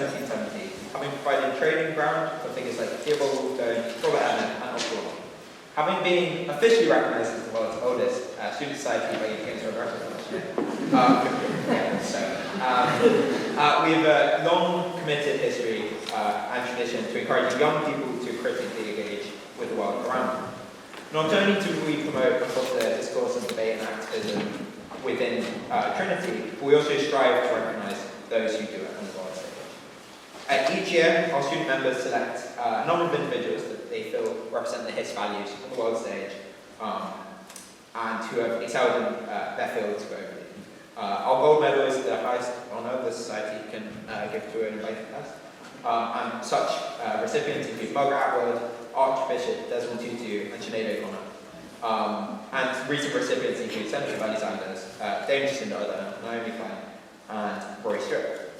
1770, having provided training ground for figures like Theobald Wolfstone, Robert Emmet, and Osborne. Having been officially recognised as the world's oldest student society by the Games of America last year, we have a long committed history and tradition to encourage young people to critically engage with the world around them. Not only do we promote and foster discourse and debate and activism within Trinity, but we also strive to recognise those who do it on the world stage. Each year, our student members select a number of individuals that they feel represent the Hist values on the world stage and who have excelled in their fields globally. Our gold medal is the highest honour the society can give to an invited guest. And such recipients include Margaret Atwood, Archbishop Desmond Tutu, and Sinead O'Connor. And recent recipients include Senator Bernie Sanders, Dame Jacinda Ardern, Naomi Klein, and Rory Stewart.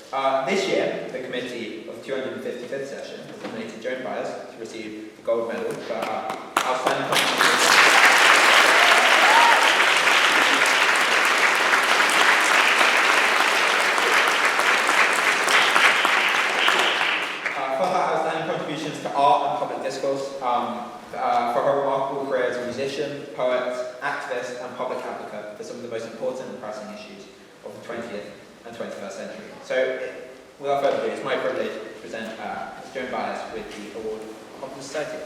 This year, the committee of the 255th session has nominated Joan Baez to receive the gold medal for her outstanding contribution. Contributions to art and public discourse, for her remarkable career as a musician, poet, activist, and public advocate for some of the most important and pressing issues of the 20th and 21st century. So, without further ado, it's my privilege to present Joan Baez with the award of the Society.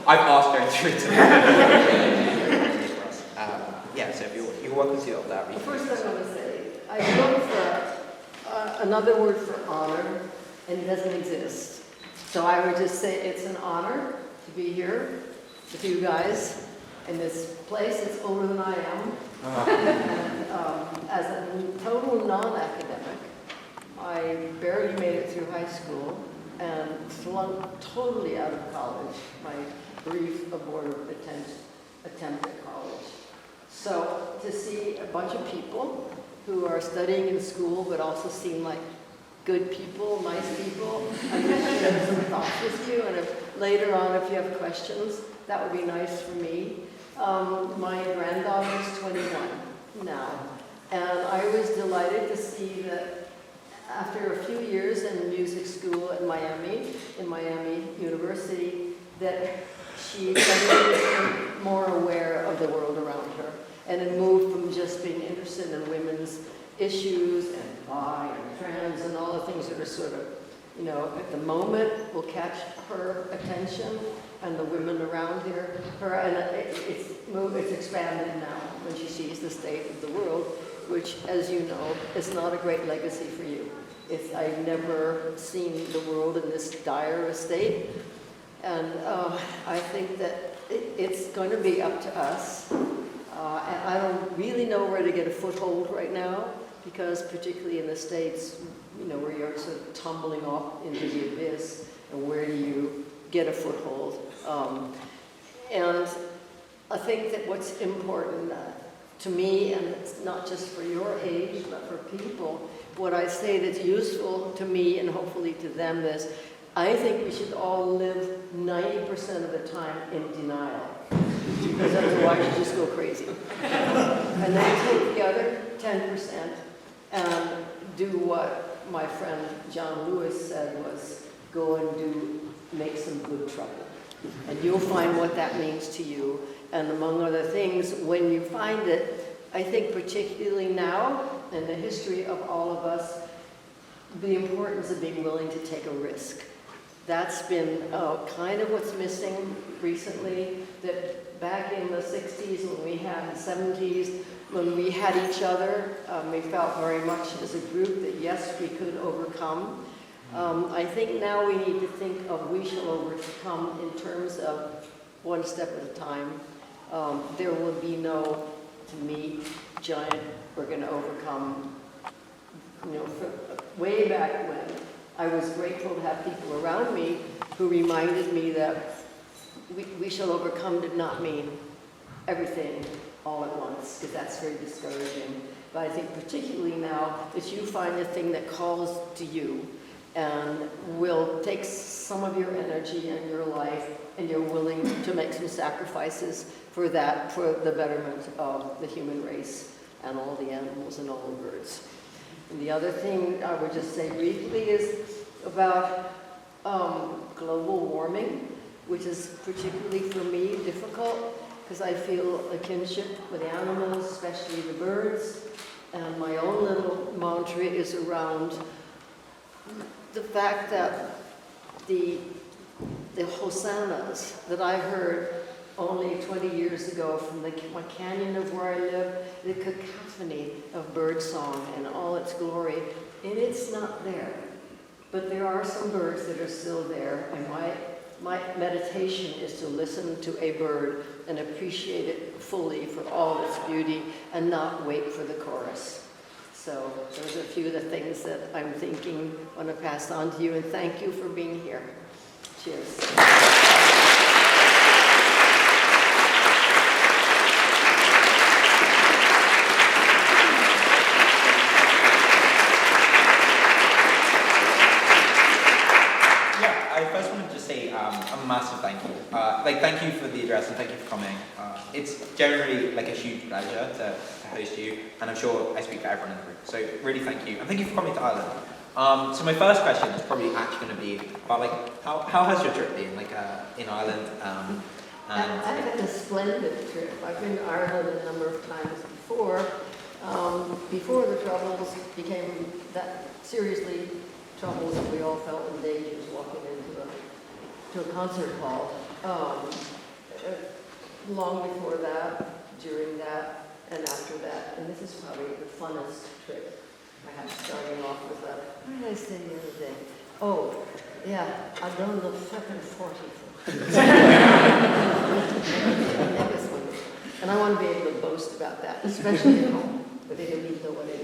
I've asked Joan to read yeah, so if you're welcome to do that. First, I want to say, I look for another word for honor, and it doesn't exist. So I would just say it's an honor to be here with you guys in this place that's older than I am. And as a total non-academic, I barely made it through high school and flunked totally out of college, my brief abortive attempt at college. So to see a bunch of people who are studying in school but also seem like good people, nice people, and just share some thoughts with you, and if later on if you have questions, that would be nice for me. My granddaughter is 21 now, and I was delighted to see that after a few years in music school at Miami University, that she suddenly became more aware of the world around her, and it moved from just being interested in women's issues and bi and trans and all the things that are sort of, you know, at the moment will catch her attention and the women around her, and it's expanded now when she sees the state of the world, which, as you know, is not a great legacy for you. I've never seen the world in this dire a state, and I think that it's going to be up to us. And I don't really know where to get a foothold right now, because particularly in the States, you know, where you're sort of tumbling off into the abyss, and where do you get a foothold? And I think that what's important to me, and it's not just for your age, but for people, what I say that's useful to me and hopefully to them is, I think we should all live 90% of the time in denial, because otherwise you just go crazy. And then take the other 10% and do what my friend John Lewis said was, go and make some good trouble. And you'll find what that means to you. And among other things, when you find it, I think particularly now, in the history of all of us, the importance of being willing to take a risk. That's been kind of what's missing recently, that back in the 60s, when we had the 70s, when we had each other, we felt very much as a group that yes, we could overcome. I think now we need to think of we shall overcome in terms of one step at a time. There will be no, to me, giant, we're going to overcome, you know, way back when, I was grateful to have people around me who reminded me that we shall overcome did not mean everything all at once, because that's very discouraging. But I think particularly now that you find the thing that calls to you and will take some of your energy and your life, and you're willing to make some sacrifices for that, for the betterment of the human race and all the animals and all the birds. And the other thing I would just say briefly is about global warming, which is particularly for me difficult because I feel a kinship with animals, especially the birds. And my own little mantra is around the fact that the hosannas that I heard only 20 years ago from the canyon of where I live, the cacophony of birdsong and all its glory, and it's not there. But there are some birds that are still there, and my meditation is to listen to a bird and appreciate it fully for all its beauty and not wait for the chorus. So those are a few of the things that I'm thinking, want to pass on to you, and thank you for being here. Cheers. I first wanted to say a massive thank you. Thank you for the address and thank you for coming. It's generally like a huge pleasure to host you, and I'm sure I speak for everyone in the group. So really thank you, and thank you for coming to Ireland. So my first question is probably actually going to be about how has your trip been in Ireland? I've had a splendid trip. I've been to Ireland a number of times before. Before the troubles became that seriously troubles that we all felt in danger walking into a concert hall. Long before that, during that, and after that, and this is probably the funnest trip I had, starting off with what did I say the other day? Oh, yeah, I've done the fucking 40. And I want to be able to boast about that, especially at home, but they don't even know what it is.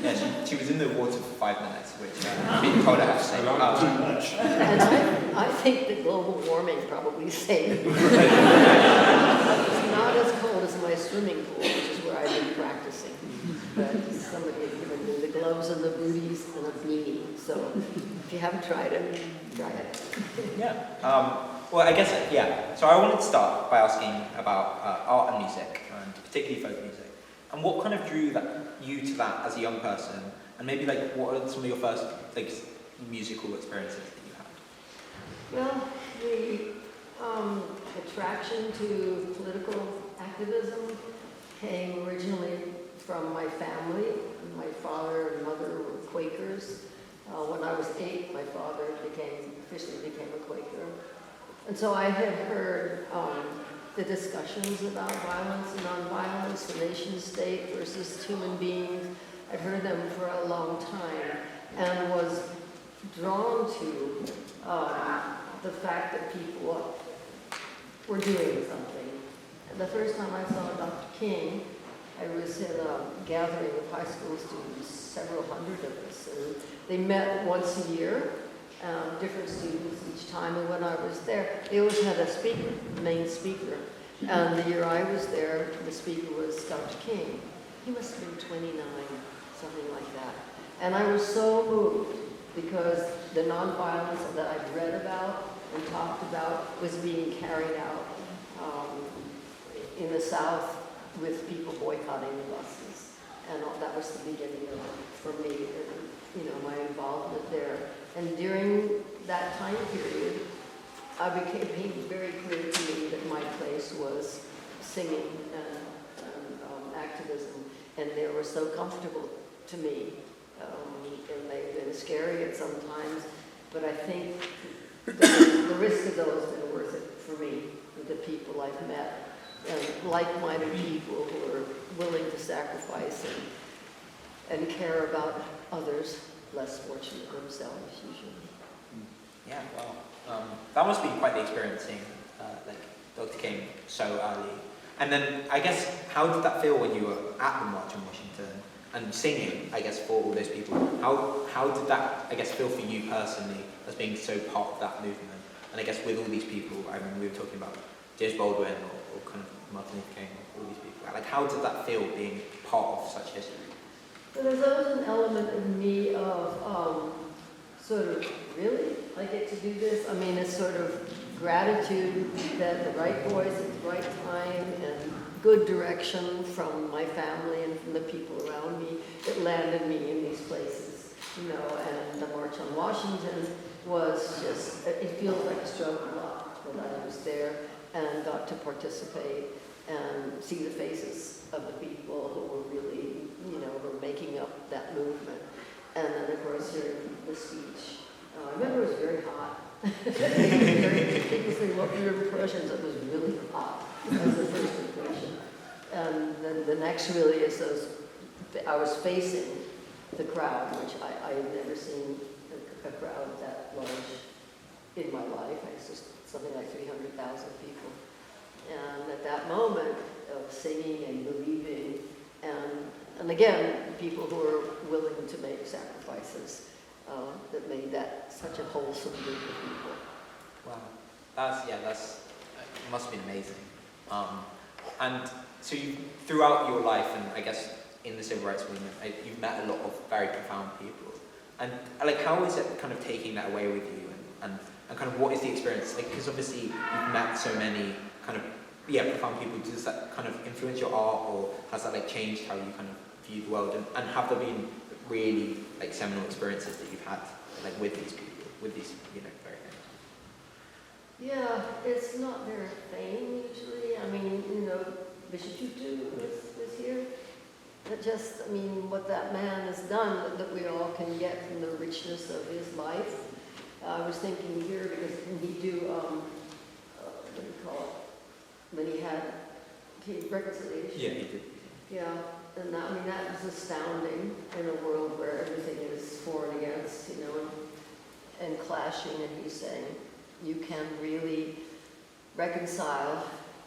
Yeah, she was in the water for 5 minutes, which being told I have to say. And I think that global warming probably saved me. It's not as cold as my swimming pool, which is where I've been practicing. But somebody had given me the gloves and the booties and a beanie. So if you haven't tried it, try it. Yeah. Well, I guess, yeah. So I wanted to start by asking about art and music, and particularly folk music. And what kind of drew you to that as a young person? And maybe what are some of your first musical experiences that you had? Well, the attraction to political activism came originally from my family. My father and mother were Quakers. When I was 8, my father officially became a Quaker. And so I had heard the discussions about violence and nonviolence, the nation state versus human beings. I'd heard them for a long time and was drawn to the fact that people were doing something. And the first time I saw Dr. King, I was in a gathering of high school students, several hundred of us, and they met once a year. Different students each time, and when I was there, they always had a speaker, main speaker. And the year I was there, the speaker was Dr. King. He must have been 29, something like that. And I was so moved because the nonviolence that I'd read about and talked about was being carried out in the South with people boycotting the buses. And that was the beginning of, for me, my involvement there. And during that time period, it became very clear to me that my place was singing and activism, and they were so comfortable to me, and they've been scary at some times, but I think the risk of those has been worth it for me, with the people I've met, and like-minded people who are willing to sacrifice and care about others less fortunate themselves, usually. Yeah, well, that must be quite the experience seeing Dr. King so early. And then, I guess, how did that feel when you were at the March in Washington? and singing, I guess, for all those people. How did that, I guess, feel for you personally as being so part of that movement? And I guess with all these people, I mean, we were talking about James Baldwin or kind of Martin Luther King, all these people. Like, how did that feel being part of such history? So there's always an element in me of sort of, really? I get to do this? I mean, it's sort of gratitude that the right voice at the right time and good direction from my family and from the people around me that landed me in these places, you know, and the March on Washington was just, it feels like a stroke of luck that I was there and got to participate and see the faces of the people who were really, you know, were making up that movement. And then, of course, hearing the speech. I remember it was very hot. People say, what were your impressions? It was really hot. That was the first impression. And then the next really is those, I was facing the crowd, which I had never seen a crowd that large in my life. It's just something like 300,000 people. And at that moment of singing and believing, and again, people who are willing to make sacrifices that made that such a wholesome group of people. Wow, that's it must have been amazing. And so you, throughout your life, and I guess in the civil rights movement, you've met a lot of very profound people. And like, how is it kind of taking that away with you, and kind of what is the experience? Like, because obviously you've met so many kind of profound people. Does that kind of influence your art, or has that like changed how you kind of view the world? And have there been really like seminal experiences that you've had like with these people, with these very things? Yeah, it's not their fame usually. I mean, you know, Bishop Tutu was here. But just, I mean, what that man has done that we all can get from the richness of his life. I was thinking here because he do, what do you call it? When he had reconciliation. Yeah, he did. Yeah, and that, I mean, that was astounding in a world where everything is for and against, you know, and clashing, and he's saying you can really reconcile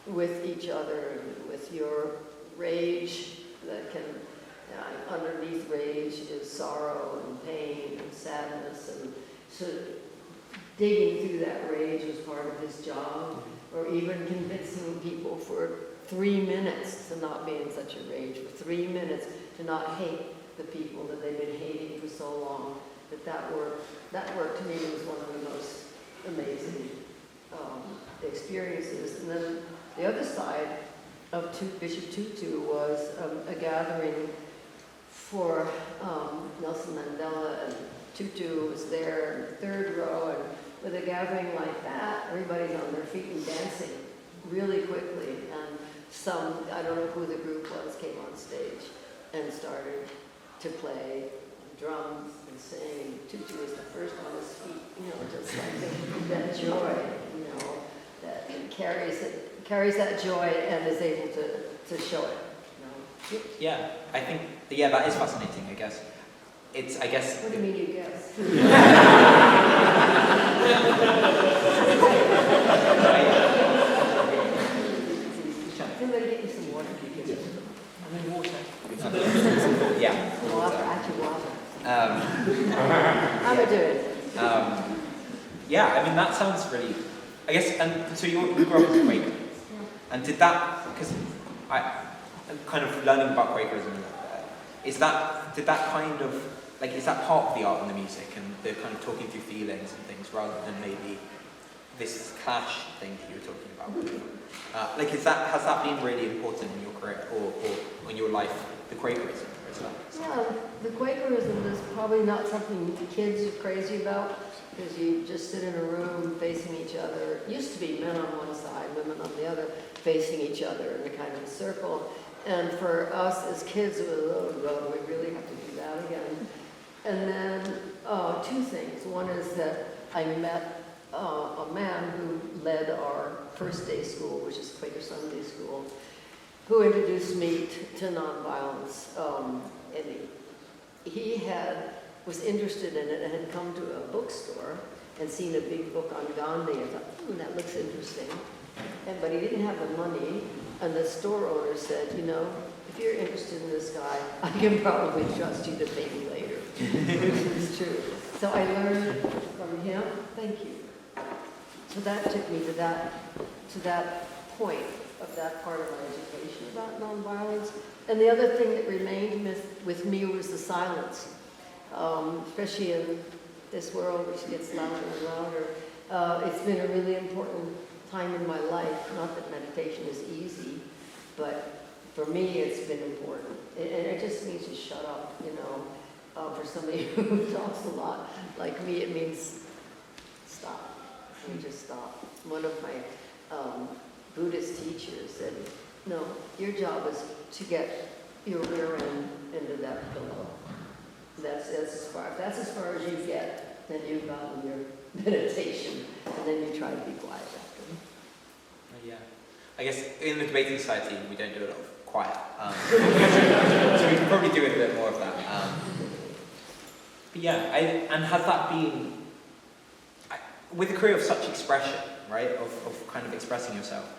with each other, with your rage that can, underneath rage is sorrow and pain and sadness, and so digging through that rage was part of his job, or even convincing people for 3 minutes to not be in such a rage, for 3 minutes to not hate the people that they've been hating for so long. That work to me was one of the most amazing experiences. And then the other side of Bishop Tutu was a gathering for Nelson Mandela, and Tutu was there in the third row, and with a gathering like that, everybody's on their feet and dancing really quickly, and some, I don't know who the group was, came on stage and started to play drums and sing. Tutu was the first on his feet, you know, just like that joy, you know, that carries that joy and is able to show it. You know? Yeah, I think, that is fascinating, I guess. It's, I guess... What do you mean you guess? Somebody get you some water. I'm in water. Yeah. Water, actually water. How are we doing? I mean, that sounds really... I guess, and so you grew up as a Quaker. And did that, because I'm kind of learning about Quakerism, is that kind of, like, is that part of the art and the music and the kind of talking through feelings and things rather than maybe this clash thing that you were talking about? Like, has that been really important in your career or in your life, the Quakerism? Yeah, the Quakerism is probably not something kids are crazy about, because you just sit in a room facing each other. It used to be men on one side, women on the other, facing each other in a kind of a circle. And for us as kids, it was, oh God, we really have to do that again. And then two things. One is that I met a man who led our first day school, which is Quaker Sunday School, who introduced me to nonviolence. And he was interested in it and had come to a bookstore and seen a big book on Gandhi and thought, that looks interesting. But he didn't have the money, and the store owner said, if you're interested in this guy, I can probably trust you to pay me later. It's true. So I learned from him, thank you. So that took me to that point of that part of my education about nonviolence. And the other thing that remained with me was the silence, especially in this world which gets louder and louder. It's been a really important time in my life. Not that meditation is easy, but for me it's been important. And it just means to shut up, you know. For somebody who talks a lot like me, it means stop. You just stop. One of my Buddhist teachers said, no, your job is to get your rear end into that pillow. That's as far as you get, then you've gotten your meditation, and then you try to be quiet after. Yeah. I guess in the debating society, we don't do a lot of quiet. So we can probably do a bit more of that. But yeah, and has that been, with a career of such expression, right, of kind of expressing yourself,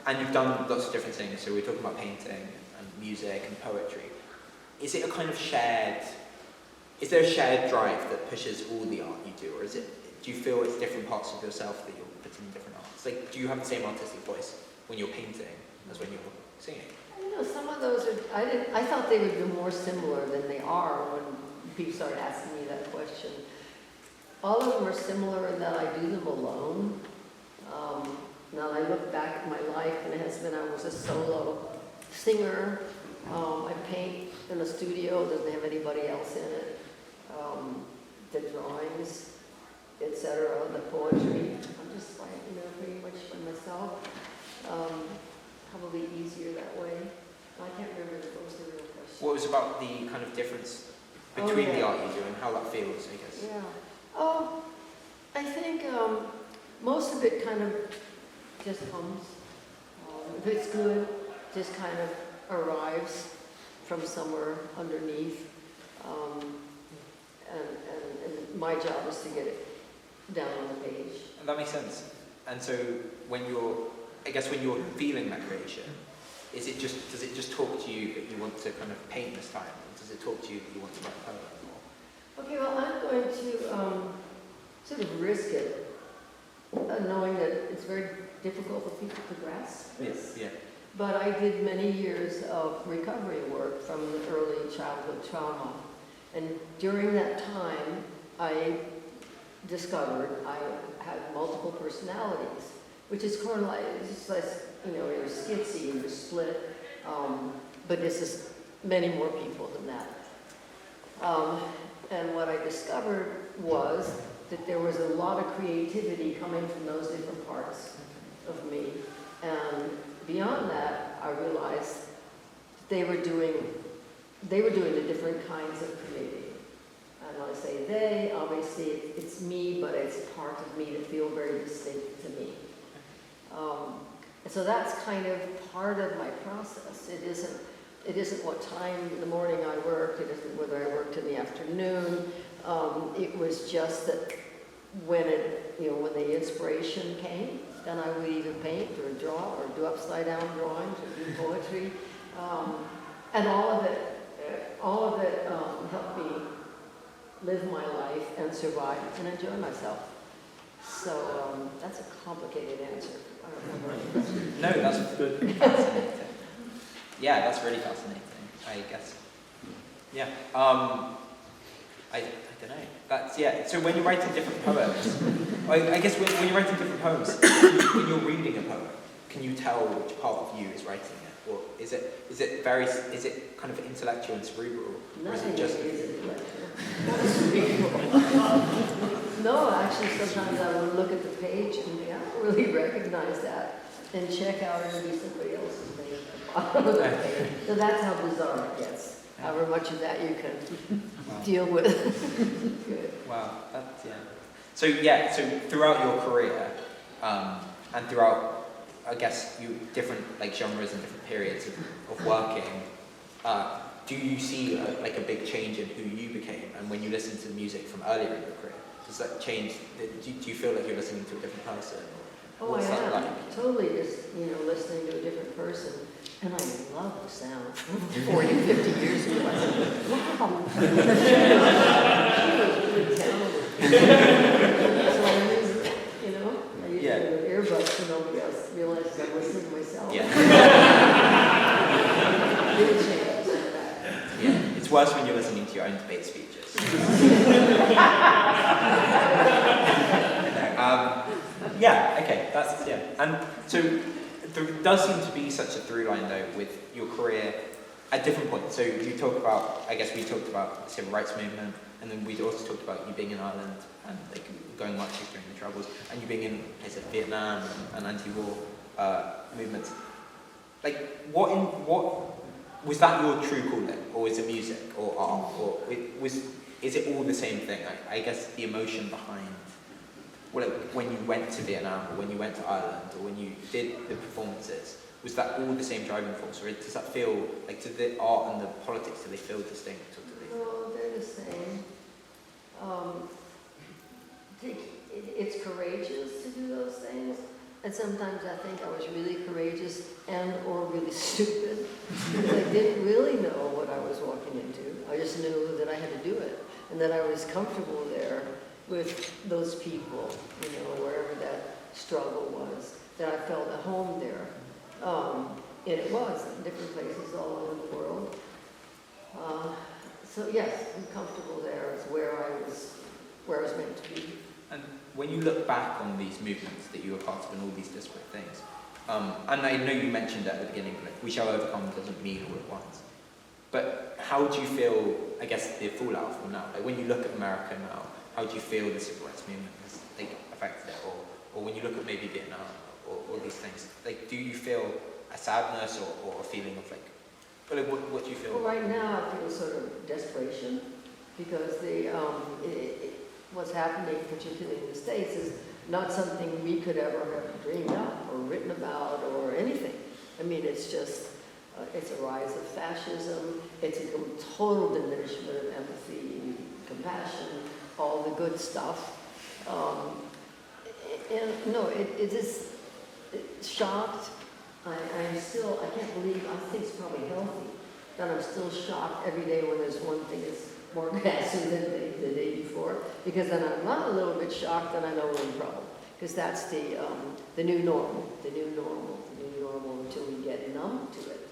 and you've done lots of different things, so we're talking about painting and music and poetry, is it a kind of is there a shared drive that pushes all the art you do, or do you feel it's different parts of yourself that you're putting in different arts? Like, do you have the same artistic voice when you're painting as when you're singing? You know, some of those are, I thought they would be more similar than they are when people started asking me that question. All of them are similar in that I do them alone. Now I look back at my life, and it has been, I was a solo singer. I paint in a studio, doesn't have anybody else in it. The drawings, etc., the poetry. I'm just like, you know, pretty much by myself. Probably easier that way. I can't remember what was the real question. What was about the kind of difference between the art you do and how that feels, I guess? Yeah. Oh, I think most of it kind of just comes. If it's good, just kind of arrives from somewhere underneath. And my job is to get it down on the page. And that makes sense. And so when you're feeling that creation, does it just talk to you that you want to kind of paint this time? Or does it talk to you that you want to write a poem? Okay, well, I'm going to sort of risk it, knowing that it's very difficult for people to grasp this. Yeah. But I did many years of recovery work from early childhood trauma. And during that time, I discovered I had multiple personalities, which is kind of like, it's just like, you know, you're schizzy, you're split, but this is many more people than that. And what I discovered was that there was a lot of creativity coming from those different parts of me. And beyond that, I realized they were doing the different kinds of creating. And when I say they, obviously it's me, but it's part of me that feel very distinct to me. So that's kind of part of my process. It isn't what time in the morning I worked. It isn't whether I worked in the afternoon. It was just that when the inspiration came, then I would either paint or draw or do upside down drawings or do poetry, and all of it helped me live my life and survive and enjoy myself. So that's a complicated answer. I don't know. No, that's good. Fascinating. Yeah, that's really fascinating, I guess. Yeah. I don't know. That's, yeah. So when you're writing different poems, I guess when you're writing different poems, when you're reading a poem, can you tell which part of you is writing it? Or is it kind of intellectual and cerebral? Or is it just No, actually sometimes I will look at the page and I don't really recognize that and check out and maybe somebody else's name at the bottom of the page. So that's how bizarre it gets. However much of that you can deal with. Good. Wow, that's, yeah. So throughout your career, and throughout, I guess, different like genres and different periods of working, do you see a big change in who you became? And when you listen to music from earlier in your career, does that change? Do you feel like you're listening to a different person? Oh, What's I that am. like? Totally just, listening to a different person. And I love the sound. 40, 50 years ago, I said, wow. She was really talented. So I use, I use earbuds so nobody else realizes I'm listening to myself. Yeah. Really changes. Yeah. It's worse when you're listening to your own debate speeches. Yeah, okay, And so there does seem to be such a through line, though, with your career at different points. So you talk about, I guess we talked about the civil rights movement, and then we also talked about you being in Ireland and going marches during the Troubles, and you being in Vietnam and anti-war movements. What was that your true calling, or was it music or art, or is it all the same thing? I guess the emotion behind. When you went to Vietnam, or when you went to Ireland, or when you did the performances, was that all the same driving force, or does that feel like, to the art and the politics, do they feel distinct? Or do they... No, they're the same. It's courageous to do those things, and sometimes I think I was really courageous and or really stupid, because I didn't really know what I was walking into. I just knew that I had to do it, and that I was comfortable there with those people, wherever that struggle was, that I felt at home there. And it was in different places all over the world. So yes, I'm comfortable there. It's where I was meant to be. And when you look back on these movements that you were part of and all these disparate things, and I know you mentioned at the beginning, we shall overcome doesn't mean all at once. But how do you feel, I guess, the fallout from now? When you look at America now, how do you feel the civil rights movement has affected it? Or when you look at maybe Vietnam or all these things, do you feel a sadness or a feeling of what do you feel? Well, right now I feel sort of desperation, because what's happening, particularly in the States, is not something we could ever have dreamed up or written about or anything. I mean, it's just, it's a rise of fascism, it's a total diminishment of empathy, compassion, all the good stuff. And no, it is shocked. I can't believe, I think it's probably healthy, that I'm still shocked every day when there's one thing that's more ghastly than the day before, because then I'm not a little bit shocked, then I know we're in trouble. Because that's the new normal, until we get numb to it.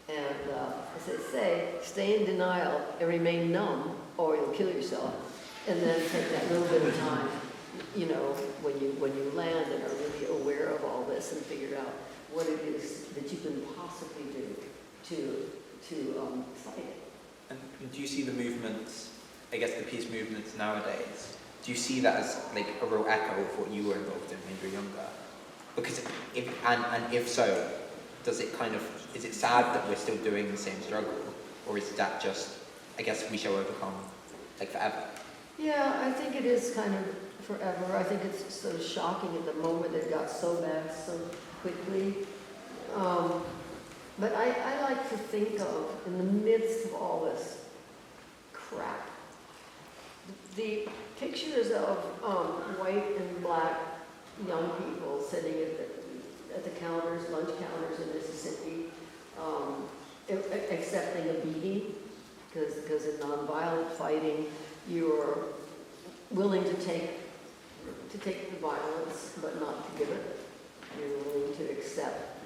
And as they say, stay in denial and remain numb, or you'll kill yourself. And then take that little bit of time, when you land and are really aware of all this and figure out what it is that you can possibly do to fight it. And do you see the movements, I guess the peace movements nowadays, do you see that as a real echo of what you were involved in when you were younger? Because if so, does it is it sad that we're still doing the same struggle? Or is that just, I guess we shall overcome, forever? Yeah, I think it is kind of forever. I think it's so shocking at the moment it got so bad so quickly. But I like to think of, in the midst of all this crap, the pictures of white and black young people sitting at the counters, lunch counters in Mississippi, accepting a beating, because in nonviolent fighting, you're willing to take the violence, but not to give it. You're willing to accept,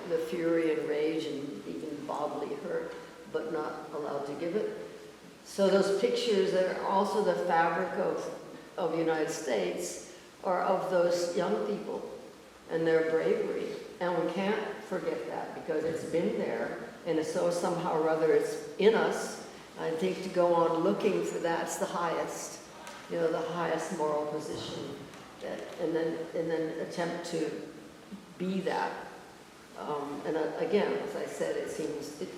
the fury and rage and even bodily hurt, but not allowed to give it. So those pictures that are also the fabric of the United States are of those young people and their bravery. And we can't forget that, because it's been there, and so somehow or other it's in us. I think to go on looking for that's the highest, the highest moral position, and then attempt to be that. And again, as I said, it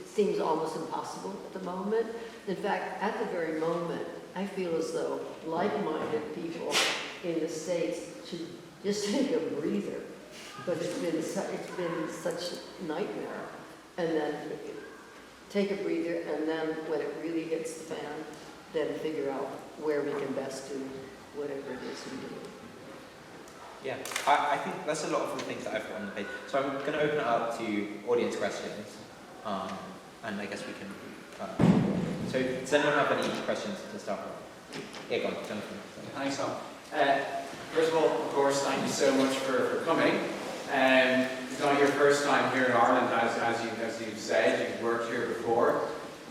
seems almost impossible at the moment. In fact, at the very moment, I feel as though like-minded people in the States should just take a breather, because it's been such a nightmare, and then take a breather, and then when it really hits the fan, then figure out where we can best do whatever it is we do. Yeah, I think that's a lot of the things that I've got on the page. So I'm going to open it up to audience questions, and I guess we can. So does anyone have any questions to start with? Yeah, go on, Jonathan. Thanks, Tom. First of all, of course, thank you so much for coming. It's not your first time here in Ireland, as you've said. You've worked here before.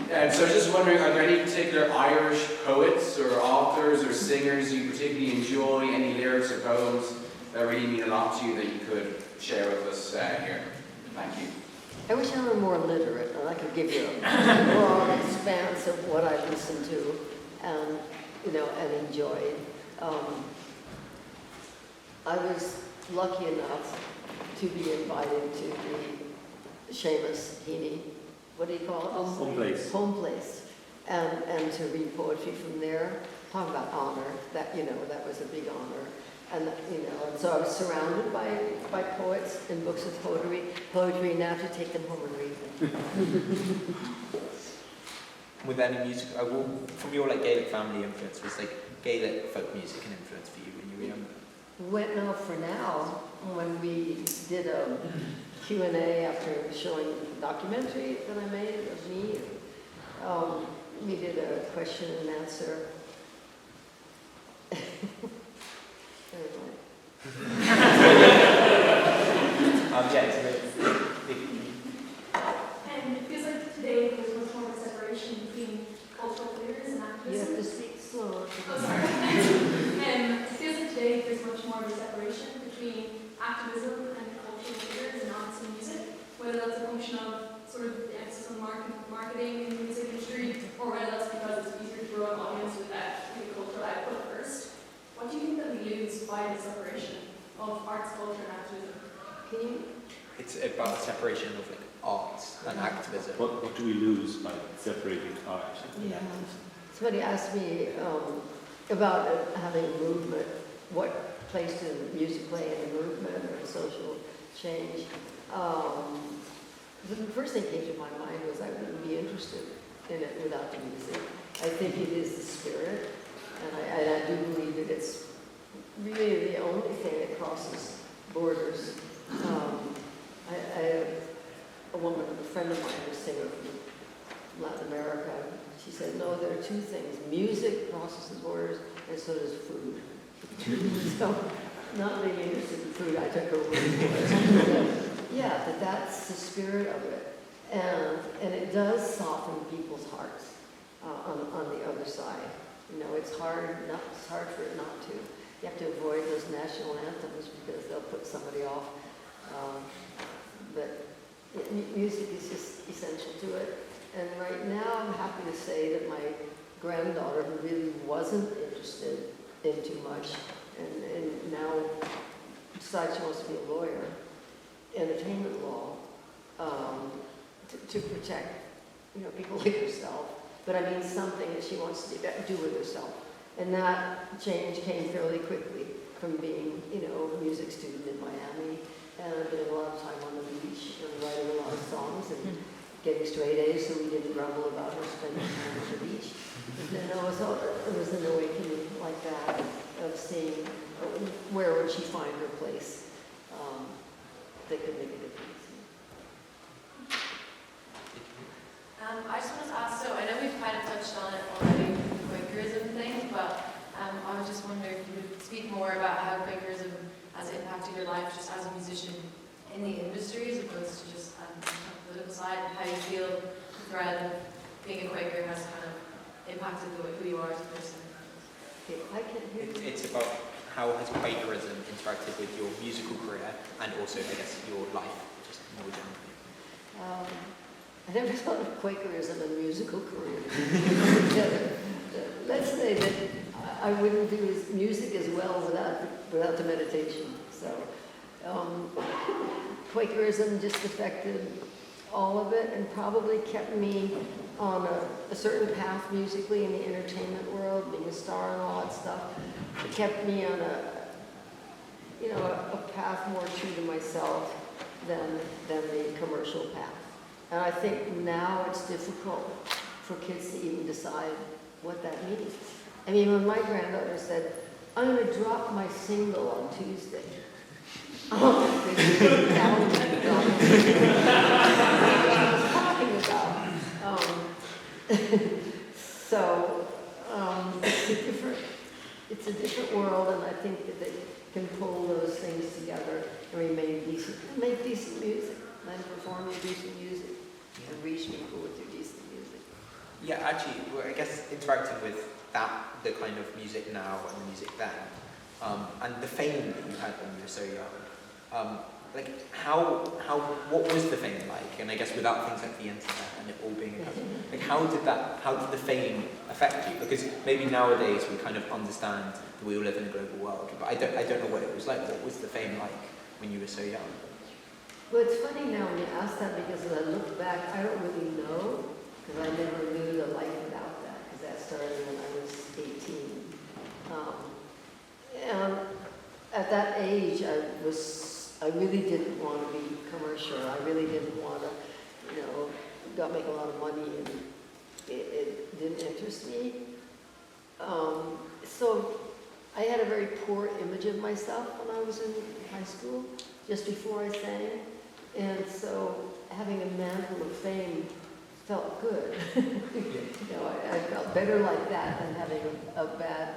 So I was just wondering, are there any particular Irish poets or authors or singers you particularly enjoy? Any lyrics or poems that really mean a lot to you that you could share with us here? Thank you. I wish I were more literate and I could give you a broad expanse of what I listen to and, and enjoyed. I was lucky enough to be invited to the Seamus Heaney, what do you call it? Home place. Home place. And to read poetry from there. Talk about honor, that was a big honor. And and so I was surrounded by poets and books of poetry, now to take them home and read them. With any music, from your Gaelic family influence, was Gaelic folk music an influence for you when you were younger? For now, when we did a Q&A after showing the documentary that I made of me, we did a question and answer. It feels like today there's much more of a separation between cultural leaders and activism. You have to speak slower. Oh, sorry. It feels like today there's much more of a separation between activism and cultural leaders and arts and music, whether that's a function of sort of the emphasis on marketing in the music industry, or whether that's because it's easier to grow an audience with cultural output first. What do you think that we lose by the separation of arts, culture, and activism? Can you? It's about the separation of arts and activism. What do we lose by separating art and Yeah. activism? Somebody asked me about having a movement. What place does music play in the movement or social change? The first thing that came to my mind was I wouldn't be interested in it without the music. I think it is the spirit, and I do believe that it's really the only thing that crosses borders. A friend of mine, a singer from Latin America, she said, no, there are two things. Music crosses the borders, and so does food. So, not being interested in food, I took her word for it. Yeah, that's the spirit of it. And it does soften people's hearts on the other side. It's hard for it not to. You have to avoid those national anthems because they'll put somebody off. But music is just essential to it. And right now I'm happy to say that my granddaughter, who really wasn't interested in too much, and now decides she wants to be a lawyer, entertainment law, to protect people like herself. But I mean something that she wants to do with herself. And that change came fairly quickly from being, a music student in Miami and doing a lot of time on the beach and writing a lot of songs and getting straight A's so we didn't grumble about her spending time on the beach. And it was an awakening like that of seeing where would she find her place that could make a difference. I just wanted to ask, so I know we've kind of touched on it already, the Quakerism thing, but I was just wondering if you would speak more about how Quakerism has impacted your life just as a musician in the industry as opposed to just on the political side, and how you feel the thread of being a Quaker has kind of impacted who you are as a person. Okay, I can hear you. It's about how has Quakerism interacted with your musical career and also, I guess, your life, just more generally. I never thought of Quakerism and musical career together. Let's say that I wouldn't do music as well without the meditation. So Quakerism just affected all of it and probably kept me on a certain path musically in the entertainment world, being a star and all that stuff. It kept me on a path more true to myself than the commercial path. And I think now it's difficult for kids to even decide what that means. I mean, when my granddaughter said, I'm going to drop my single on Tuesday. Oh, I was talking about. So it's a different world, and I think that they can pull those things together and remain decent, and make decent music, and perform your decent music, and reach people with your decent music. Yeah, actually, well, I guess interacting with that, the kind of music now and the music then, and the fame that you had when you were so young, like what was the fame like? And I guess without things like the internet and it all being like, how did the fame affect you? Because maybe nowadays we kind of understand that we all live in a global world, but I don't know what it was like. What was the fame like when you were so young? Well, it's funny now when you ask that, because as I look back, I don't really know, because I never knew the life without that, because that started when I was 18. And at that age, I really didn't want to be commercial. I really didn't want to, make a lot of money, and it didn't interest me. So I had a very poor image of myself when I was in high school, just before I sang. And so having a mantle of fame felt good. I felt better like that than having a bad,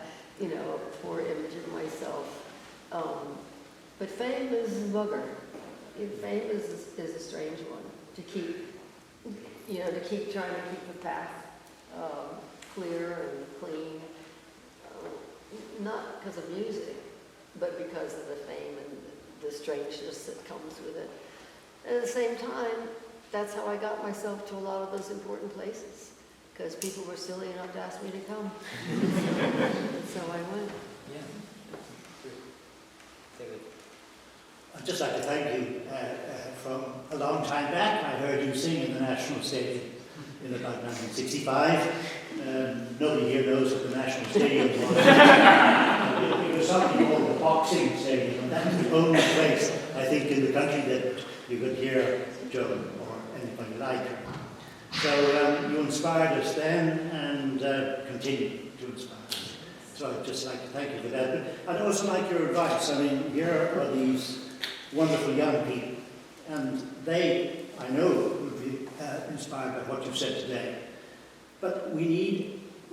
poor image of myself. But fame is a bugger. Fame is a strange one to keep, trying to keep the path clear and clean. Not because of music, but because of the fame and the strangeness that comes with it. And at the same time, that's how I got myself to a lot of those important places, because people were silly enough to ask me to come. And so I went. Yeah. David. I'd just like to thank you. From a long time back, I heard you sing in the National Stadium in about 1965. Nobody here knows what the National Stadium was. It was something called the Boxing Stadium, and that was the only place, I think, in the country that you could hear Joan or anybody like her. So you inspired us then and continue to inspire us. So I'd just like to thank you for that. But I'd also like your advice. I mean, here are these wonderful young people, and they, I know, would be inspired by what you've said today. But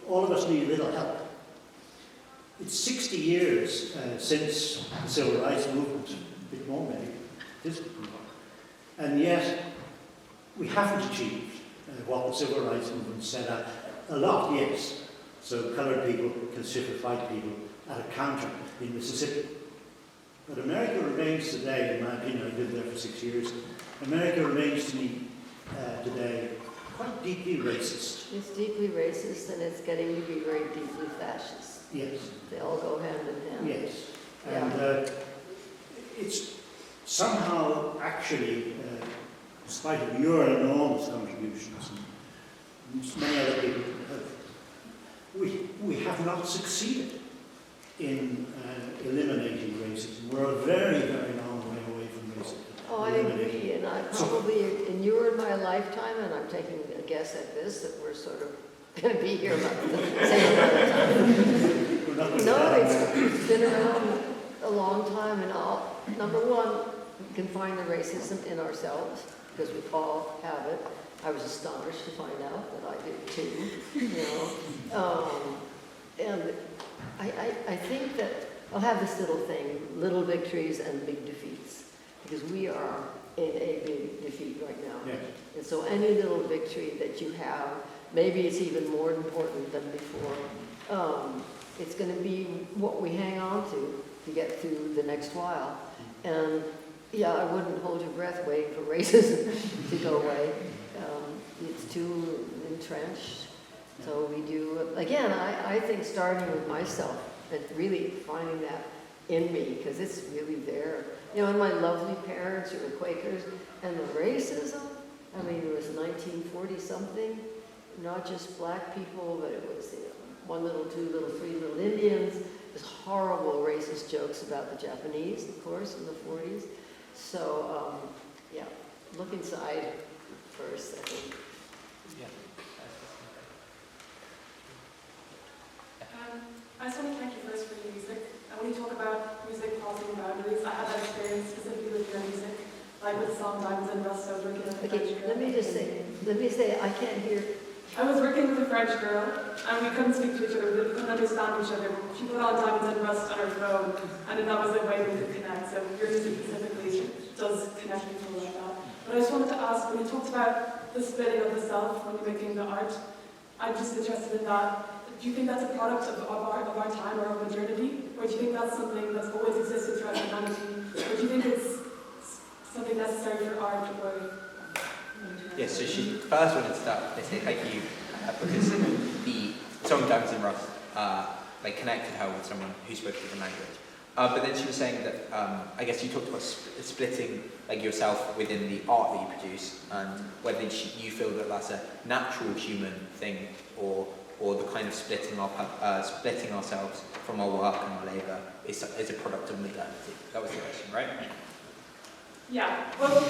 all of us need a little help. It's 60 years since the Civil Rights Movement, a bit more maybe, this bit more. And yet, we haven't achieved what the Civil Rights Movement set out. A lot, yes. So coloured people considered white people at a counter in Mississippi. But America remains today, in my opinion, I've lived there for 6 years, America remains to me today quite deeply racist. It's deeply racist, and it's getting to be very deeply fascist. Yes. They all go hand in hand. Yes. And it's somehow actually, in spite of your enormous contributions, and many other people we have not succeeded in eliminating racism. We're a very, very long way away from racism. Oh, I agree, and I probably, and you were in my lifetime, and I'm taking a guess at this, that we're sort of going to be here about the same amount of time. No, it's been around a long time, and number one, we can find the racism in ourselves, because we all have it. I was astonished to find out that I did too, and I think that I'll have this little thing, little victories and big defeats, because we are in a big defeat right now. Yes. And so any little victory that you have, maybe it's even more important than before. It's going to be what we hang on to get through the next while. And yeah, I wouldn't hold your breath waiting for racism to go away. It's too entrenched. So we do, again, I think starting with myself and really finding that in me, because it's really there. And my lovely parents who were Quakers, and the racism, I mean, it was 1940 something, not just black people, but it was 1 little, 2 little, 3 little Indians. There's horrible racist jokes about the Japanese, of course, in the 40s. So, yeah, look inside first, I think. Yeah. I just want to thank you first for your music. And when you talk about music crossing boundaries, I had that experience specifically with your music, like with the song Diamonds and Rust. I was working with a French girl. Let me say, I can't hear. I was working with a French girl, and we couldn't speak to each other, we couldn't understand each other. She put on Diamonds and Rust on her phone, and then that was the way we could connect. So your music specifically does connect people like that. But I just wanted to ask, when you talked about the splitting of the self when you're making the art, I'm just interested in that. Do you think that's a product of our time or of modernity? Or do you think that's something that's always existed throughout humanity? Or do you think it's something necessary for art? Or Yes, so she first wanted to start by saying thank you because the song Diamonds and Rust like connected her with someone who spoke a different language. But then she was saying that I guess you talked about splitting like yourself within the art that you produce, and whether you feel that that's a natural human thing or the kind of splitting ourselves from our work and our labour is a product of modernity. That was the question, right? yeah, well,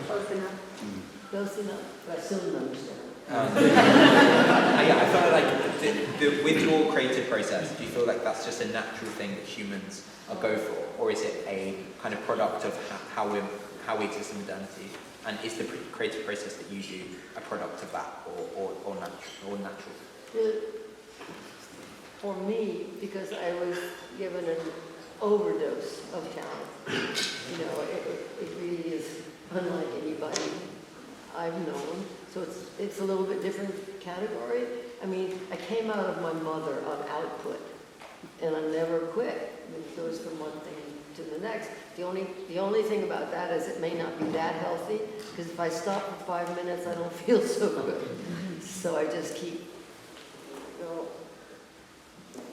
Close enough, but still don't understand. Yeah, I feel like with your creative process, do you feel like that's just a natural thing that humans go for, or is it a kind of product of how we exist in modernity? And is the creative process that you do a product of that, or natural? For me, because I was given an overdose of talent, it really is unlike anybody I've known. So it's a little bit different category. I mean, I came out of my mother on output, and I never quit. It goes from one thing to the next. The only thing about that is it may not be that healthy, because if I stop for 5 minutes, I don't feel so good. So I just keep,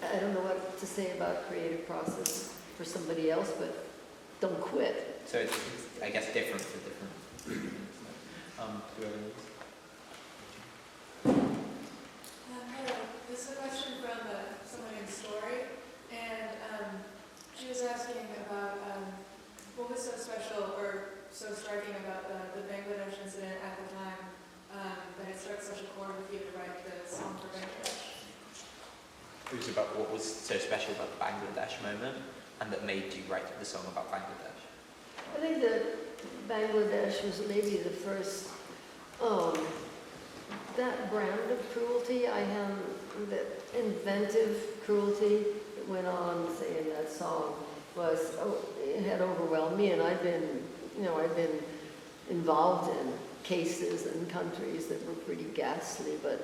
I don't know what to say about creative process for somebody else, but don't quit. So it's I guess, different for different. Hello. This is a question from someone in Story, and she was asking about what was so special or so striking about the Bangladesh incident at the time that it struck such a chord with you to write the song for Bangladesh. It was about what was so special about the Bangladesh moment, and that made you write the song about Bangladesh. I think that Bangladesh was maybe the first, that brand of cruelty I have, that inventive cruelty that went on, say, in that song, was, it had overwhelmed me, and I've been involved in cases in countries that were pretty ghastly, but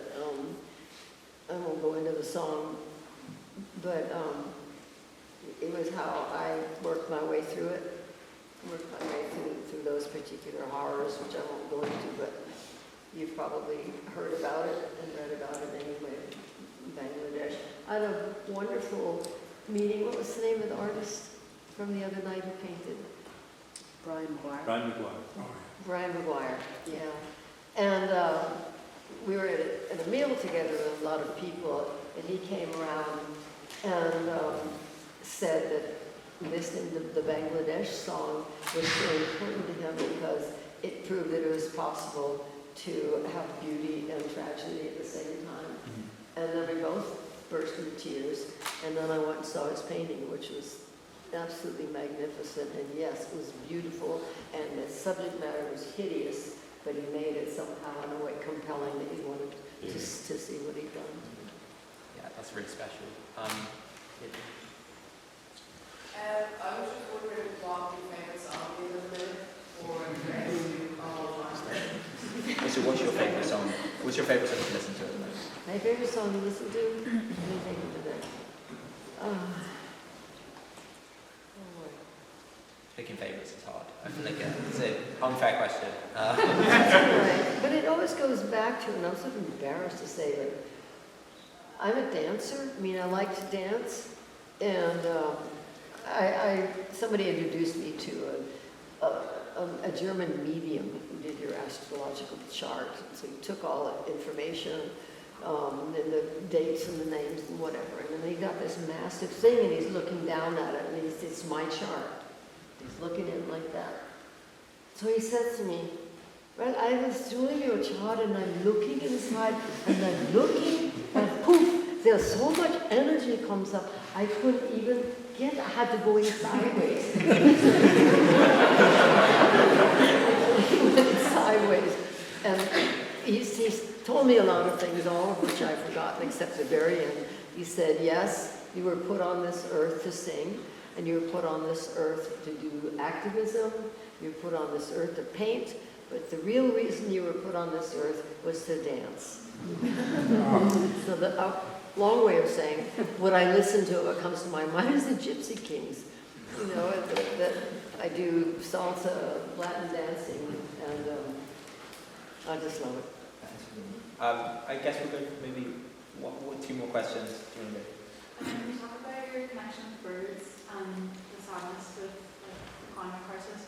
I won't go into the song, but it was how I worked my way through it. Worked my way through those particular horrors, which I won't go into, but you've probably heard about it and read about it anyway. Bangladesh. I had a wonderful meeting. What was the name of the artist from the other night who painted? Brian McGuire. Brian McGuire, yeah. And we were at a meal together with a lot of people, and he came around and said that listening to the Bangladesh song was so important to him because it proved that it was possible to have beauty and tragedy at the same time. Mm-hmm. And then we both burst into tears. And then I went and saw his painting, which was absolutely magnificent. And yes, it was beautiful. And the subject matter was hideous, but he made it somehow in a way compelling that you wanted to see what he'd done. Yeah, that's really special. I was just wondering what your favorite song is of the or So what's your favourite song? What's your favourite song to listen to at the moment? My favorite song to listen to? Let me think of it. Picking favourites is hard. I feel like it's an unfair question. Right. But it always goes back to, and I'm sort of embarrassed to say that I'm a dancer. I mean, I like to dance, and somebody introduced me to a German medium who did your astrological chart. So he took all the information, and the dates and the names and whatever, and then he got this massive thing, and he's looking down at it, and he says, "It's my chart." He's looking at it like that. So he says to me, "Well, I was doing your chart, and I'm looking inside, and I'm looking, and poof, there's so much energy comes up, I couldn't even I had to go in sideways. He went sideways. And he told me a lot of things, all of which I've forgotten except the very end. He said, yes, you were put on this earth to sing, and you were put on this earth to do activism, you were put on this earth to paint, but the real reason you were put on this earth was to dance. So the long way of saying, what I listen to, what comes to my mind is the Gypsy Kings. You know, that I do salsa, Latin dancing, and I just love it. I guess we'll go maybe two more questions. Can you talk about your connection with birds and the sadness of the climate crisis?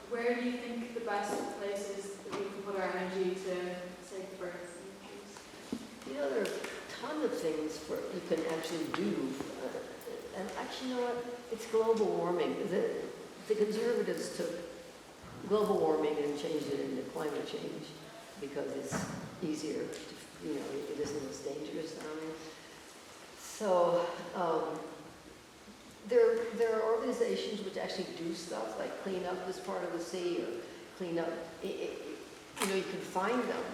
Where do you think the best place is that we can put our energy to save the birds and the trees? You know, there are a ton of things you can actually do. And actually, you know what? It's global warming. The conservatives took global warming and changed it into climate change because it's easier. It isn't as dangerous now. So there are organizations which actually do stuff like clean up this part of the sea or clean up. You can find them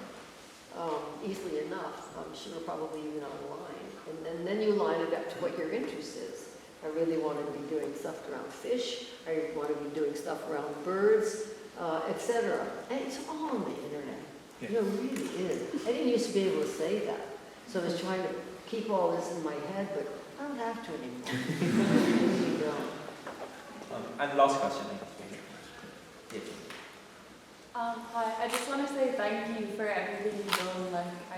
easily enough. I'm sure, probably even online, and then you line it up to what your interest is. I really want to be doing stuff around fish. I want to be doing stuff around birds, etc. And it's all on the internet. Yeah. It really is. I didn't used to be able to say that, so I was trying to keep all this in my head, but I don't have to anymore. And last question. Hi, I just want to say thank you for everything you've done. I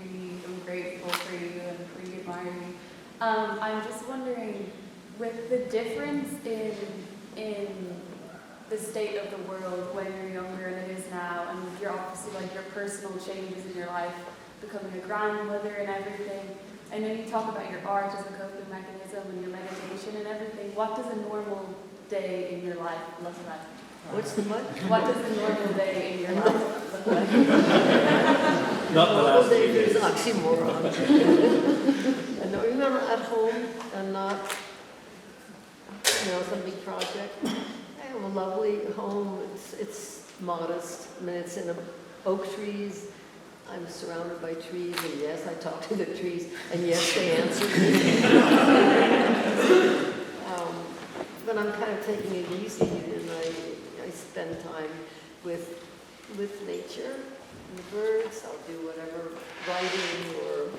really am grateful for you and really admire you. I'm just wondering, with the difference in the state of the world when you're younger than it is now, and you're obviously your personal changes in your life, becoming a grandmother and everything. I know you talk about your art as a coping mechanism and your meditation and everything. What does a normal day in your life look like? What's the what? What does a normal day in your life look like? Not the last few days. days. It's oxymoron. And remember, at home and not, some big project. I have a lovely home. It's modest. I mean, it's in oak trees. I'm surrounded by trees, and yes, I talk to the trees, and yes, they answer me. But I'm kind of taking it easy, and I spend time with nature and the birds. I'll do whatever writing or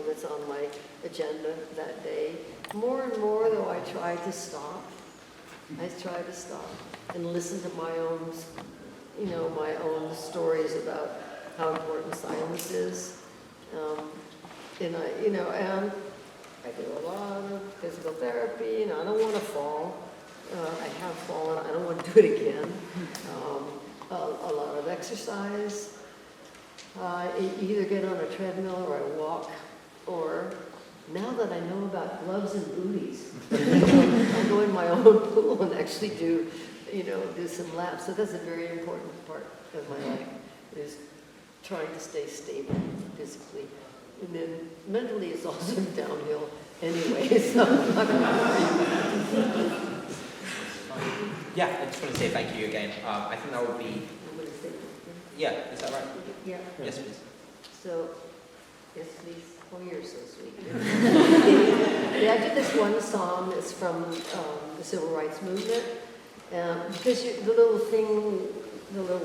that's on my agenda that day. More and more, though, I try to stop. And listen to my own, my own stories about how important silence is. And I do a lot of physical therapy, and I don't want to fall. I have fallen, I don't want to do it again. A lot of exercise. I either get on a treadmill or I walk, or now that I know about gloves and booties, I go in my own pool and actually do some laps. So that's a very important part of my life, is trying to stay stable physically. And then mentally it's also downhill anyway, so I'm not going to Yeah, I just want to say thank you again. I think that would be... Yeah, is that right? Yeah. Yes, please. So, yes, please. Oh, you're so sweet. Yeah, I did this one song that's from the Civil Rights Movement. Because the little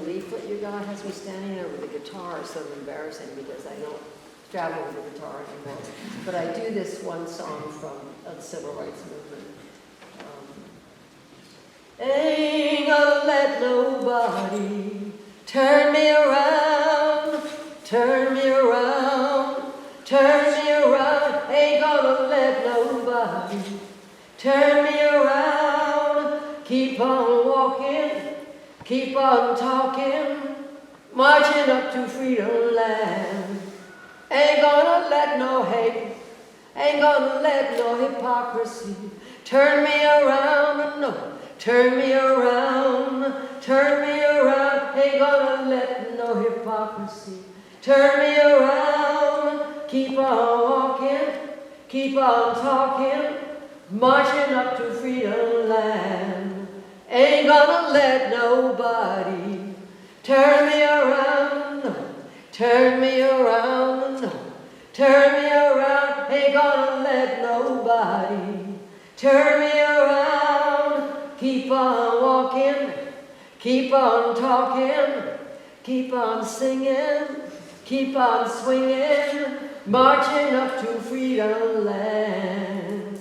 leaflet you got has me standing there with a guitar. It's sort of embarrassing because I don't travel with a guitar anymore. But I do this one song from the Civil Rights Movement. Ain't gonna let nobody turn me around, turn me around, turn me around. Ain't gonna let nobody turn me around. Keep on walking, keep on talking, marching up to freedom land. Ain't gonna let no hate, ain't gonna let no hypocrisy turn me around, no. Turn me around, turn me around. Ain't gonna let no hypocrisy turn me around. Keep on keep on talking, marching up to freedom land. Ain't gonna let nobody turn me around, turn me around, turn me around. Ain't gonna let nobody turn me around. Keep on walking, keep on talking, keep on singing, keep on swinging, marching up to freedom land.